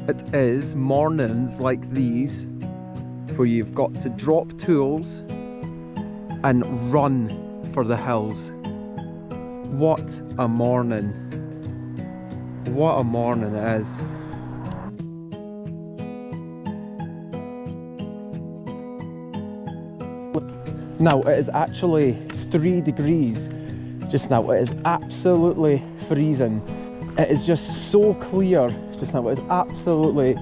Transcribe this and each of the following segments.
It is mornings like these where you've got to drop tools and run for the hills. What a morning. What a morning it is. Now it is actually 3 degrees just now. It is absolutely freezing. It is just so clear just now. It is absolutely,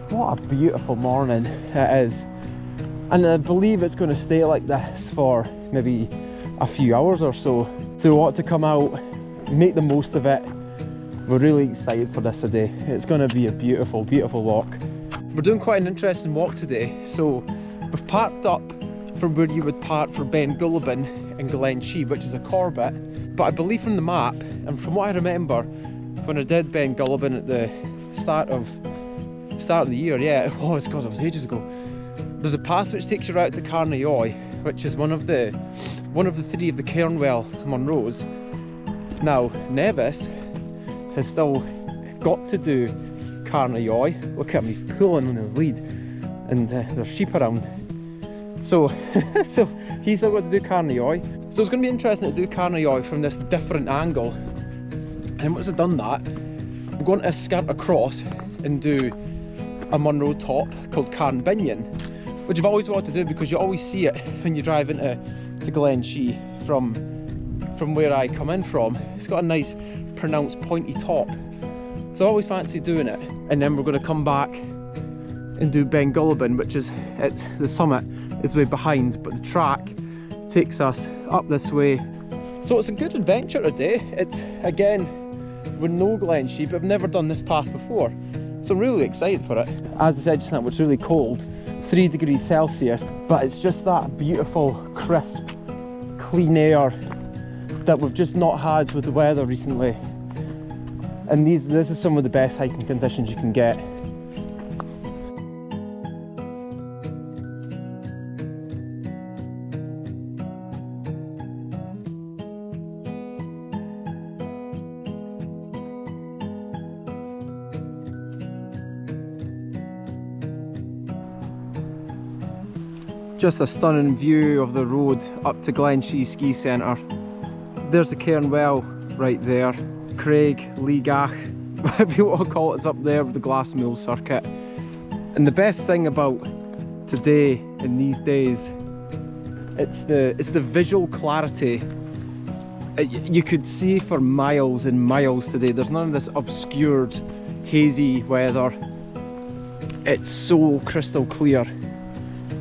what a beautiful morning it is. And I believe it's going to stay like this for maybe a few hours or so. So we want to come out, make the most of it. We're really excited for this today. It's going to be a beautiful, beautiful walk. We're doing quite an interesting walk today. So we've parked up from where you would park for Gulabin in Glen Shee, which is a Corbett. But I believe from the map, and from what I remember, when I did Gulabin at the start of the year, yeah, oh it's god, it was ages ago. There's a path which takes you right to Gheòidh, which is one of the 3 of the Càrn Munros. Now Nevis has still got to do Gheòidh. Look at him, he's pulling on his lead, and there's sheep around. So, so he's still got to do Gheòidh. So it's going to be interesting to do Gheòidh from this different angle. And once I've done that, I'm going to skirt across and do a Munro top called Bhinnein, which I've always wanted to do because you always see it when you drive into Glen Shee from where I come in from. It's got a nice pronounced pointy top. So I always fancy doing it. And then we're going to come back and do Gulabin, which is, it's the summit is way behind, but the track takes us up this way. So it's a good adventure today. It's, again, we're no Glen Shee, but I've never done this path before. So I'm really excited for it. As I said just now, it's really cold, 3 degrees Celsius, but it's just that beautiful, crisp, clean air that we've just not had with the weather recently. And this is some of the best hiking conditions you can get. Just a stunning view of the road up to Glen Shee Ski Centre. There's the Càrn well right there. Craig, Gheòidh, whatever you want to call it, is up there with the glass mule circuit. And the best thing about today in these days, it's the visual clarity. You could see for miles and miles today. There's none of this obscured, hazy weather. It's so crystal clear.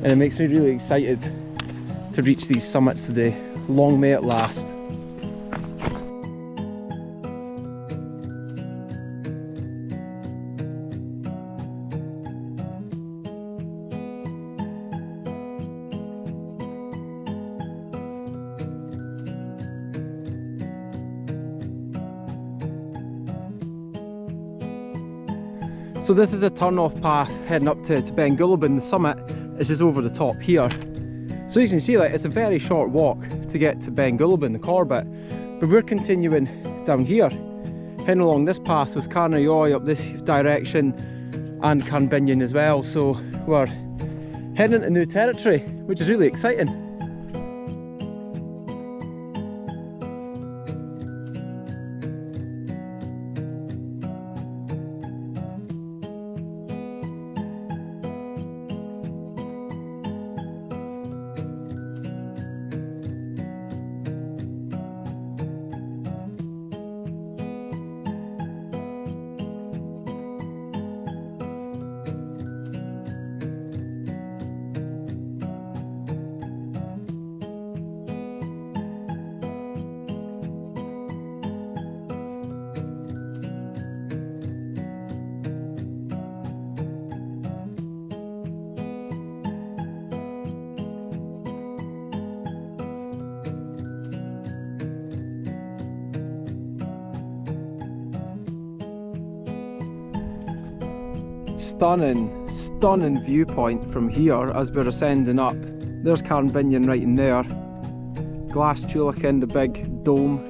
And it makes me really excited to reach these summits today. Long may it last. So this is a turn-off path heading up to Gulabin. The summit is just over the top here. So you can see, like, it's a very short walk to get to Gulabin, the Corbett. But we're continuing down here, heading along this path with Gheòidh up this direction and Bhinnein as well. So we're heading into new territory, which is really exciting. Stunning viewpoint from here as we're ascending up. There's Bhinnein right in there. Glass Tualacan, the big dome,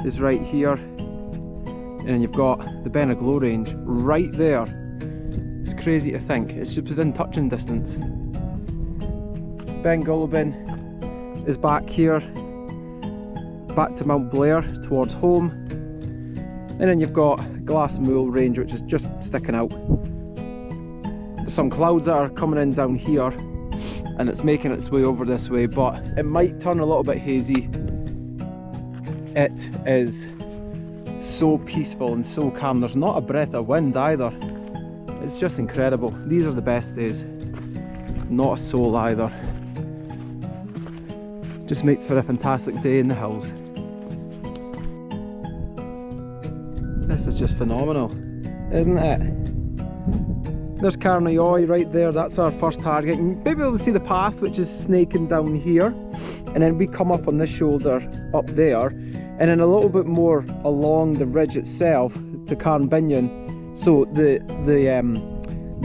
is right here. And you've got the Bhinnein range right there. crazy to think. It's just within touching distance. Ben Gulabin is back here, back to Mount Blair towards home. And then you've got Glassmoor Range, which is just sticking out. There's some clouds that are coming in down here, and it's making its way over this way, but it might turn a little bit hazy. It is so peaceful and so calm. There's not a breath of wind either. It's just incredible. These are the best days. Not a soul either. Just makes for a fantastic day in the hills. This is just phenomenal, isn't it? There's Càrn right there. That's our first target. You may be able to see the path, which is snaking down here, and then we come up on this shoulder up there, and then a little bit more along the ridge itself to Bhinnein. So the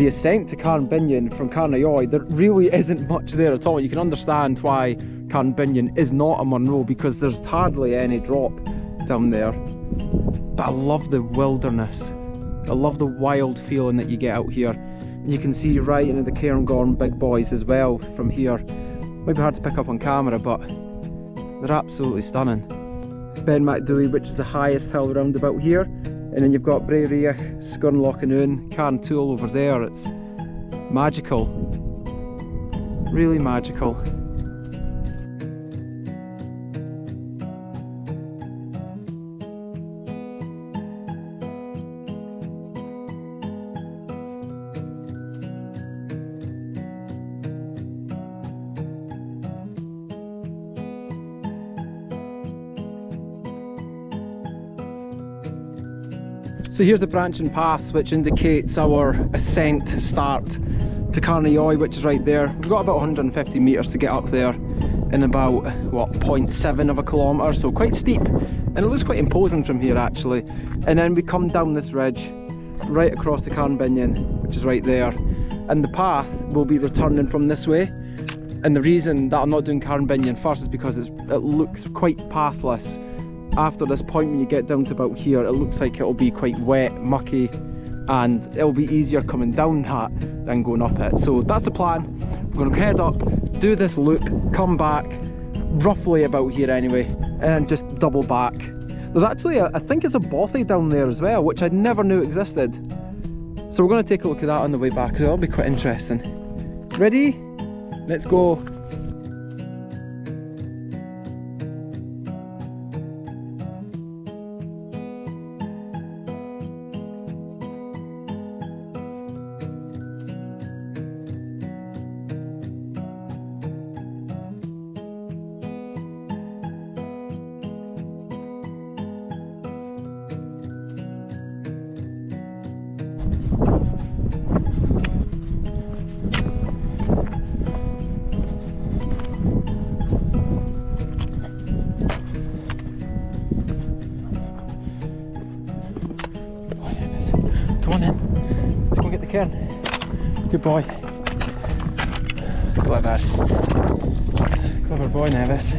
ascent to Bhinnein from Càrn, there really isn't much there at all. You can understand why Bhinnein is not a Munro, because there's hardly any drop down there. But I love the wilderness. I love the wild feeling that you get out here. You can see right into the Cairngorm big boys as well from here. Might be hard to pick up on camera, but they're absolutely stunning. Ben Macdui, which is the highest hill roundabout here, and then you've got Breiriach, Skirnlochanuin, Càrn Tool over there. It's magical, really magical. So here's the branching path which indicates our ascent start to Càrn, which is right there. We've got about 150 metres to get up there in about, what, 0.7 of a kilometre, so quite steep. And it looks quite imposing from here actually. And then we come down this ridge, right across to Bhinnein, which is right there. And the path will be returning from this way. And the reason that I'm not doing Bhinnein first is because it looks quite pathless. After this point, when you get down to about here, it looks like it'll be quite wet, mucky, and it'll be easier coming down that than going up it. So that's the plan. We're going to head up, do this loop, come back, roughly about here anyway, and just double back. There's actually, I think it's a bothy down there as well, which I never knew existed. So we're going to take a look at that on the way back, so that'll be quite interesting. Ready? Let's go. Come on in, let's go and get the cairn. Good boy. Clever. Clever boy, Nevis.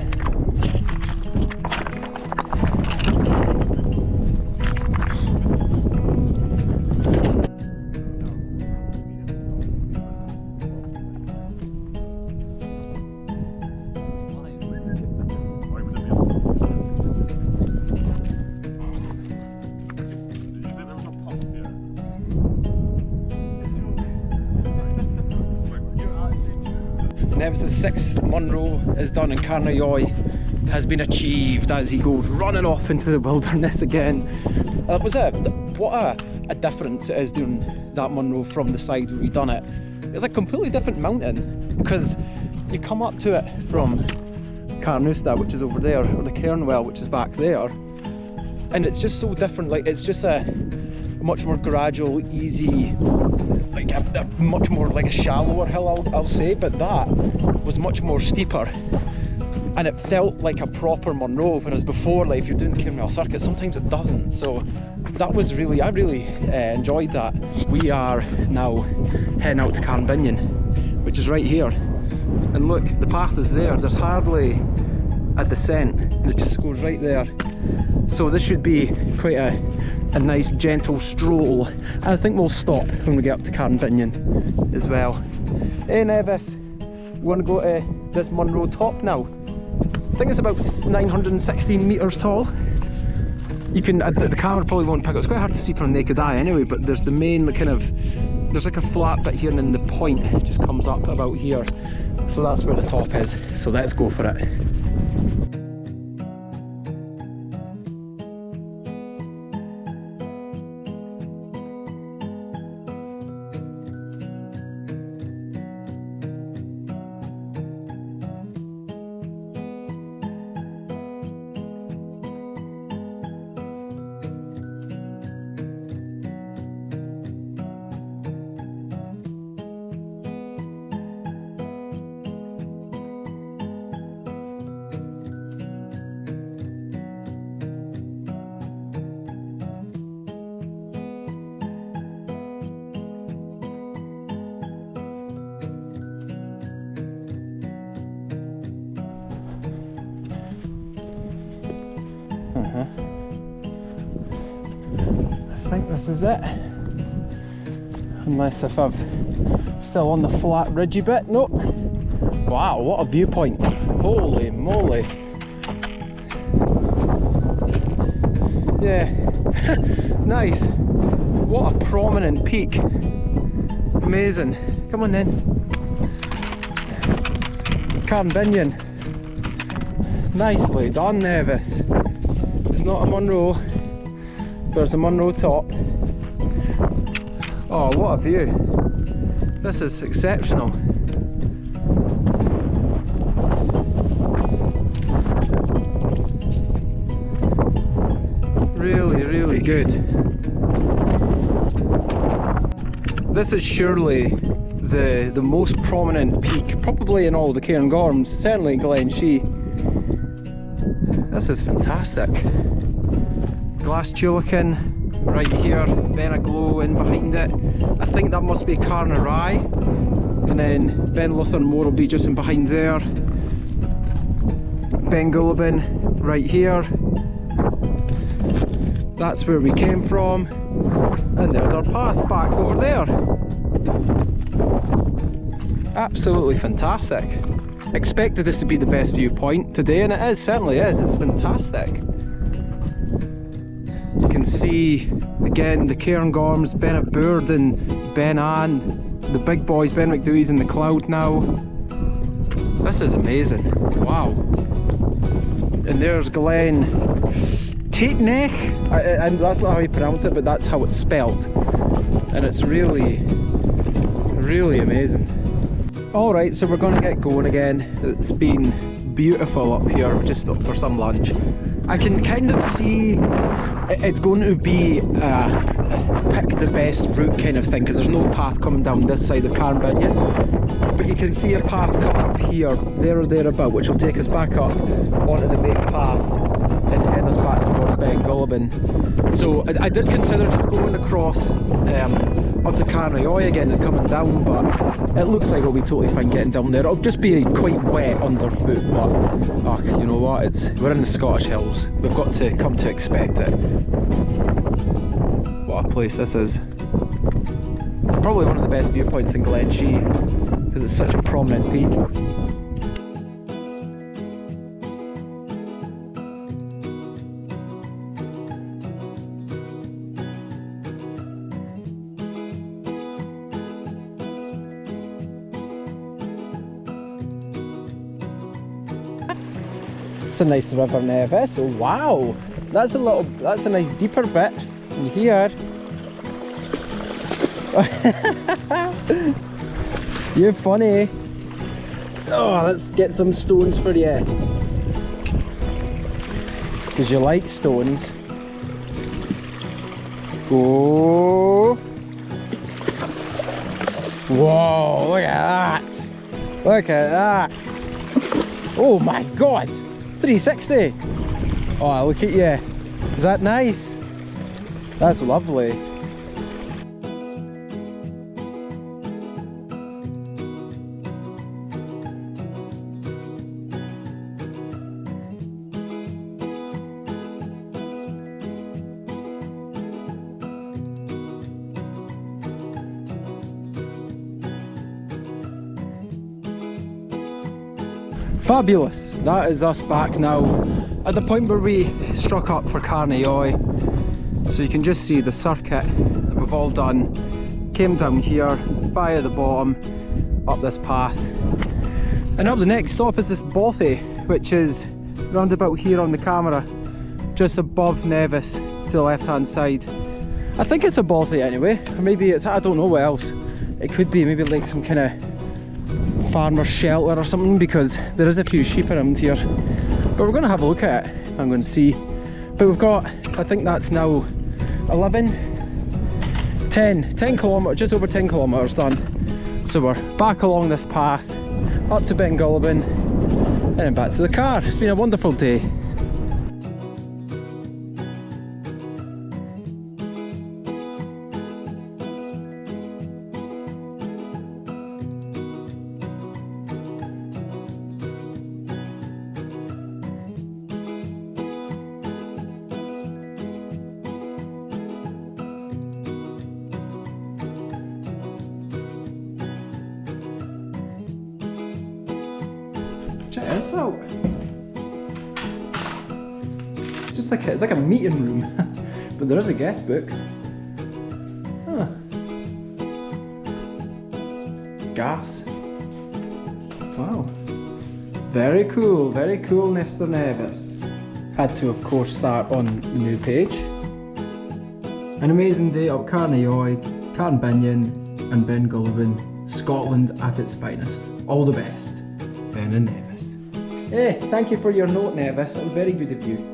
Nevis' 6th Munro is done and Càrn has been achieved as he goes running off into the wilderness again. That was it. What a difference it is doing that Munro from the side where we done it. It's a completely different mountain because you come up to it from Càrn, which is over there, or the Cairnwell, which is back there, and it's just so different. Like, it's just a much more gradual, easy, like a much more like a shallower hill, I'll say, but that was much more steeper and it felt like a proper Munro, whereas before, like if you're doing the Cairnwell circuit, sometimes it doesn't. So that was really, I really enjoyed that. We are now heading out to Bhinnein, which is right here, and look, the path is there. There's hardly a descent and it just goes right there. So this should be quite a a nice gentle stroll. And I think we'll stop when we get up to Càrn Bhinnein as well. Hey Nevis, we want to go to this Munro top now. I think it's about 916 metres tall. You can, the camera probably won't pick up, it's quite hard to see from the naked eye anyway, but there's the main kind of, there's like a flat bit here and then the point just comes up about here. So that's where the top is, so let's go for it. I think this is it. Unless if I'm still on the flat ridgy bit. Nope. Wow, what a viewpoint. Holy moly. Yeah. Nice. What a prominent peak. Amazing. Come on then. Càrn Bhinnein. Nicely done, Nevis. It's not a Munro, but there's a Munro top. Oh, what a view. This is exceptional. Really, really good. This is surely the most prominent peak, probably in all the Cairn Gorms, certainly in Glen Shee. This is fantastic. Glaschulican right here, Ben a Glow in behind it. I think that must be Càrn Rye, and then Ben Luther Moor will be just in behind there. Ben Gulabin right here. That's where we came from, and there's our path back over there. Absolutely fantastic. Expected this to be the best viewpoint today, and it is, certainly is. It's fantastic. You can see again the Cairn Gorms, Ben Boord and Bhinnein, the big boys, Ben McDooey's in the cloud now. This is amazing. Wow. And there's Glen Taitnech, and that's not how you pronounce it, but that's how it's spelled. And it's really, really amazing. Alright, so we're going to get going again. It's been beautiful up here. We've just stopped for some lunch. I can kind of see it's going to be pick the best route kind of thing, because there's no path coming down this side of Càrn Bhinnein. But you can see a path come up here, there or thereabout, which will take us back up onto the main path and head us back towards Gulabin. So I did consider just going across up to Càrn again and coming down, but it looks like it'll be totally fine getting down there. It'll just be quite wet underfoot, but oh, you know what, we're in the Scottish Hills. We've got to come to expect it. What a place this is. Probably one of the best viewpoints in Glen Shee, because it's such a prominent peak. It's a nice river, Nevis. Oh wow, that's a nice deeper bit in here. You're funny. Oh, let's get some stones for you, because you like stones. Oh, whoa, look at that. Look at that. Oh my god, 360. Oh, look at you. Is that nice? That's lovely. Fabulous. That is us back now at the point where we struck up for Càrn. So you can just see the circuit that we've all done. Came down here, via the bottom, up this path. And now the next stop is this bothy, which is round about here on the camera, just above Nevis to the left hand side. I think it's a bothy anyway, or maybe it's, I don't know what else. It could be maybe like some kind of farmer shelter or something, because there is a few sheep around here. But we're going to have a look at it, I'm going to see. But we've got, I think that's now 10 kilometres, just over 10 kilometres done. So we're back along this path, up to Gulabin, and then back to the car. It's been a wonderful day. Check this out. It's like a meeting room, but there is a guest book. Huh. Gas. Wow. Very cool, Mr. Nevis. Had to, of course, start on the new page. An amazing day up Càrn, Bhinnein and Gulabin, Scotland at its finest. All the best, Ben and Nevis. Hey, thank you for your note, Nevis. That was very good of you.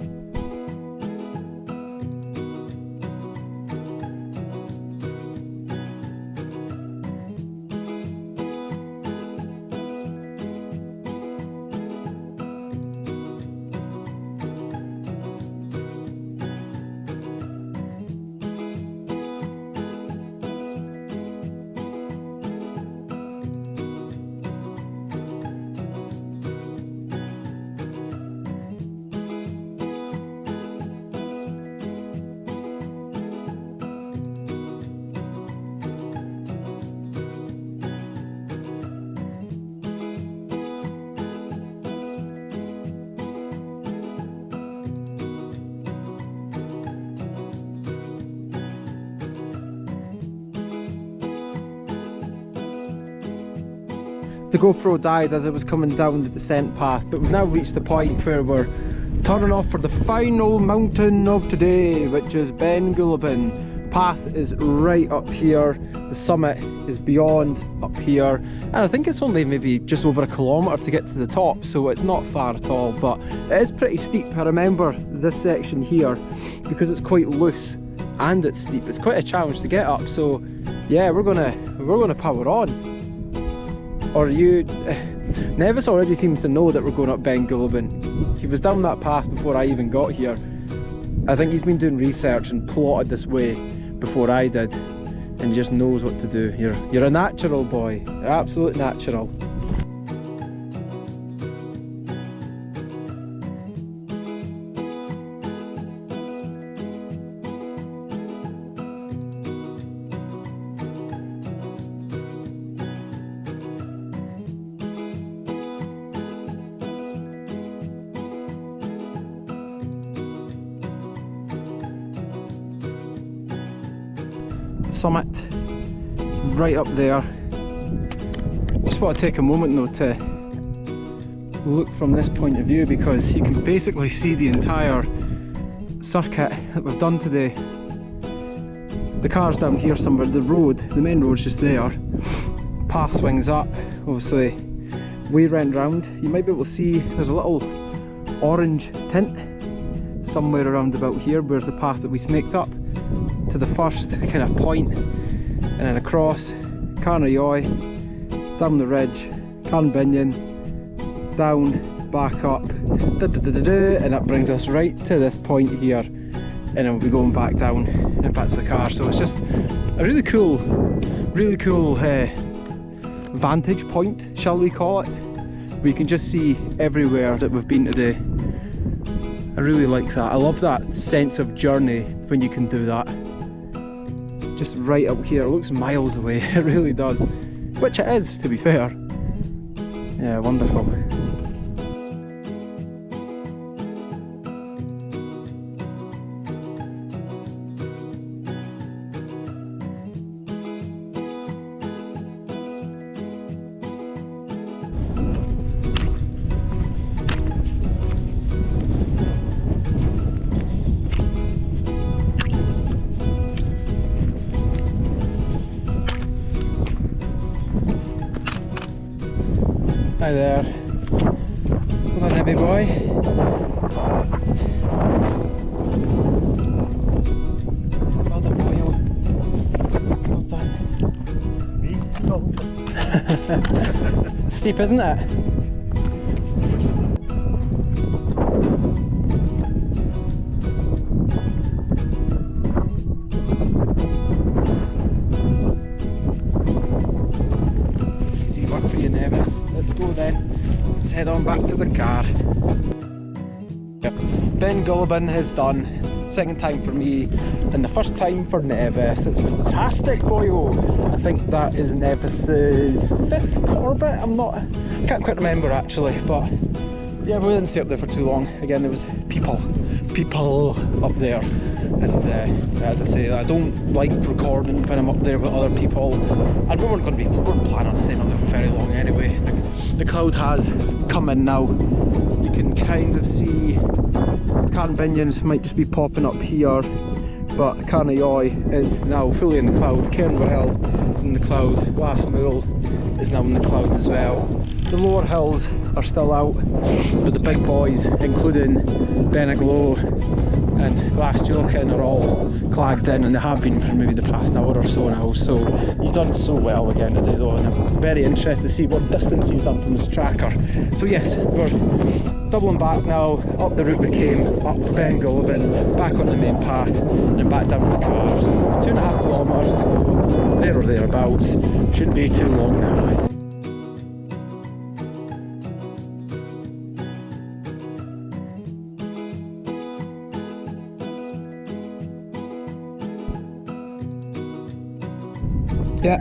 The GoPro died as it was coming down the descent path, but we've now reached the point where we're turning off for the final mountain of today, which is Gulabin. Path is right up here, the summit is beyond up here, and I think it's only maybe just over a kilometre to get to the top, so it's not far at all, but it is pretty steep. I remember this section here, because it's quite loose and it's steep, it's quite a challenge to get up, so yeah, we're gonna power on. Or Nevis already seems to know that we're going up Gulabin. He was down that path before I even got here. I think he's been doing research and plotted this way before I did, and he just knows what to do. You're a natural, boy. You're absolute natural. Summit right up there. Just want to take a moment though to look from this point of view, because you can basically see the entire circuit that we've done today. The car's down here somewhere, the main road's just there. Path swings up, obviously we went round. You might be able to see there's a little orange tint somewhere around about here, where's the path that we snaked up to the first kind of point, and then across Càrn, down the ridge, Bhinnein, down, back up, and that brings us right to this point here, and then we'll be going back down and back to the car. So it's just a really cool vantage point, shall we call it, where you can just see everywhere that we've been today. I really like that. I love that sense of journey when you can do that. Just right up here, it looks miles away, it really does. Which it is, to be fair. Yeah, wonderful. Hi there. Well done, heavy boy. Well done, boy. Well done. Me? No. Steep, isn't it? Easy work for you, Nevis. Let's go then. Let's head on back to the car. Yep. Ben Gulabin is done. Second time for me and the first time for Nevis. It's fantastic, boyo. I think that is Nevis's 5th Corbett. Can't quite remember actually, but yeah, we didn't stay up there for too long. Again, there was people up there, and as I say, I don't like recording when I'm up there with other people, and we weren't planning on staying up there for very long anyway. The cloud has come in now. You can kind of see Càrn Bhinnein might just be popping up here, but Gheòidh is now fully in the cloud. Càrn is in the cloud. Glasmool is now in the cloud as well. The lower hills are still out, but the big boys, including Bhinnein and Gheòidh, are all clagged in, and they have been for maybe the past hour or so now. So he's done so well again today though, and I'm very interested to see what distance he's done from his tracker. So yes, we're doubling back now, up the route we came, up Gulabin, back on the main path, and then back down with the car. So 2.5 kilometres to go, there or thereabouts. Shouldn't be too long now. Yep,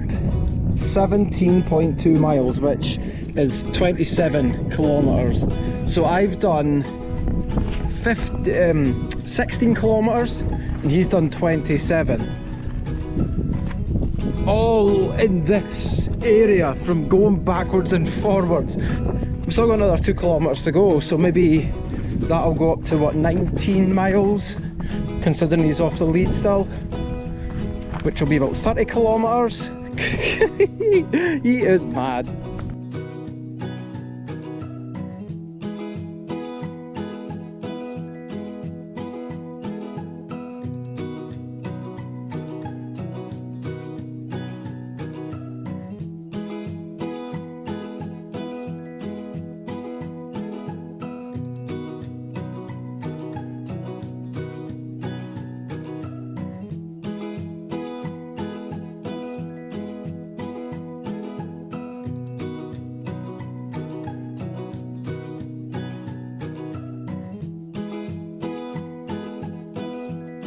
17.2 miles, which is 27 kilometres. So I've done 16 kilometres and he's done 27. All in this area from going backwards and forwards. We've still got another 2 kilometres to go, so maybe that'll go up to what, 19 miles, considering he's off the lead still, which will be about 30 kilometres. He is mad.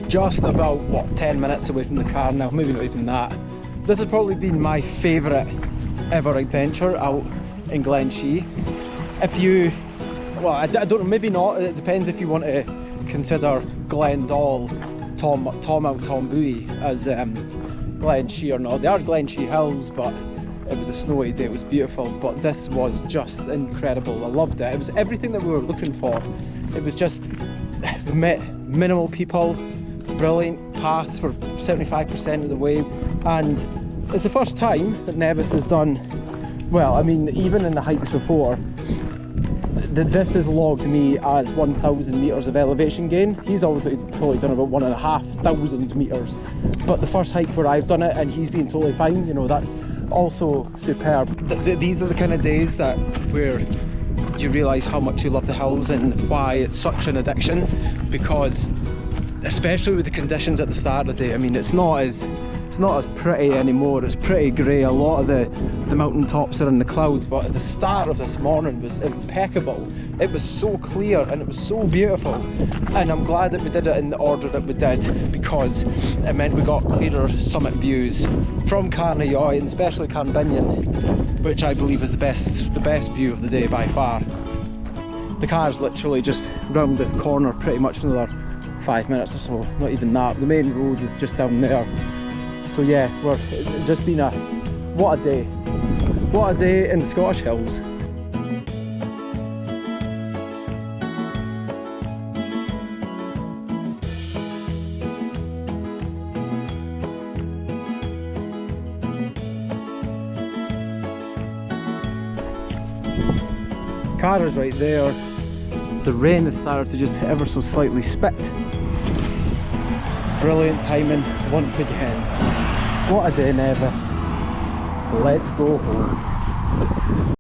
Just about, what, 10 minutes away from the car now, maybe not even that. This has probably been my favourite ever adventure out in Glen Shee. If you, well, I don't know, maybe not, it depends if you want to consider Glendall, Tom Bowie as Glen Shee or not. They are Glen Shee hills, but it was a snowy day, it was beautiful, but this was just incredible. I loved it. It was everything that we were looking for. It was just, we met minimal people, brilliant paths for 75% of the way, and it's the first time that Nevis has done, well, I mean, even in the hikes before, this has logged me as 1,000 metres of elevation gain. He's obviously probably done about 1,500 metres, but the first hike where I've done it and he's been totally fine, you know, that's also superb. These are the kind of days that where you realise how much you love the hills and why it's such an addiction, because especially with the conditions at the start of the day, I mean, it's not as pretty anymore. It's pretty grey. A lot of the mountain tops are in the clouds, but at the start of this morning was impeccable. It was so clear and it was so beautiful, and I'm glad that we did it in the order that we did, because it meant we got clearer summit views from Gheòidh, and especially Càrn Bhinnein, which I believe is the best view of the day by far. The car's literally just round this corner, pretty much another 5 minutes or so, not even that. The main road is just down there. So yeah, it's just been what a day in the Scottish hills. Car is right there. The rain has started to just ever so slightly spit. Brilliant timing once again. What a day, Nevis. Let's go home.